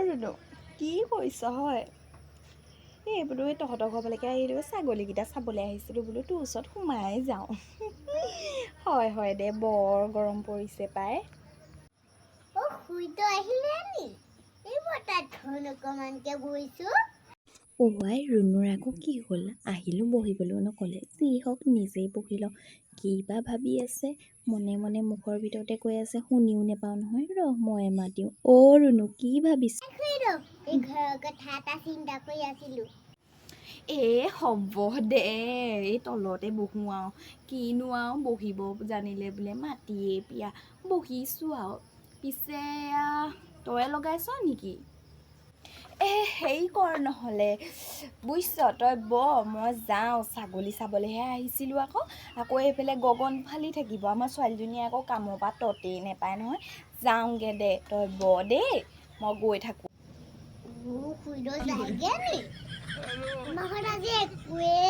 ৰুনু কি কৰিছ হয়? এই বোলো এই তহঁতৰ ঘৰলৈকে আহিলোঁ, ছাগলীকেইটা চাবলৈ আহিছিলোঁ, বোলো তোৰ ওচৰত সোমাই যাওঁ। হয় দে, বৰ গৰম পৰিছে পাই। শুইতো আহিলে নি? এই বতাত ধন অকমানকে বহিছোঁ। আই ৰুনুৰ আকৌ কি হ'ল? আহিলোঁ বহিবলৈও নক'লে, যি হওক নিজেই বহি লওঁ। কি বা ভাবি আছে, মনে মনে মুখৰ ভিতৰতে কৈ আছে, শুনিও নেপাওঁ নহয়। মই মাতিওঁ, ৰুনু কি ভাবিছ? এই ঘৰৰ কথা এটা চিন্তা কৰি আছিলোঁ। হ'ব দে, এই তলতে বহোঁ আৰু কিনো আৰু বহিব জানিলে বোলে মাটিয়ে পিয়া বহিছোঁ আৰু। পিছে তই লগাইছ নেকি? হেৰি কৰ নহ'লে বুজিছ, তই মই যাওঁ, ছাগলী চাবলৈহে আহিছিলোঁ আকৌ এইফালে গগন ফালি থাকিব। আমাৰ ছোৱালীজনীয়ে আকৌ কামৰ পৰা ততেই নেপায় নহয়। যাওঁগৈ দে, তই দেই, মই গৈ থাকোঁ। শুই যায়গে নি? আমাৰ ঘৰত আজি একোৱে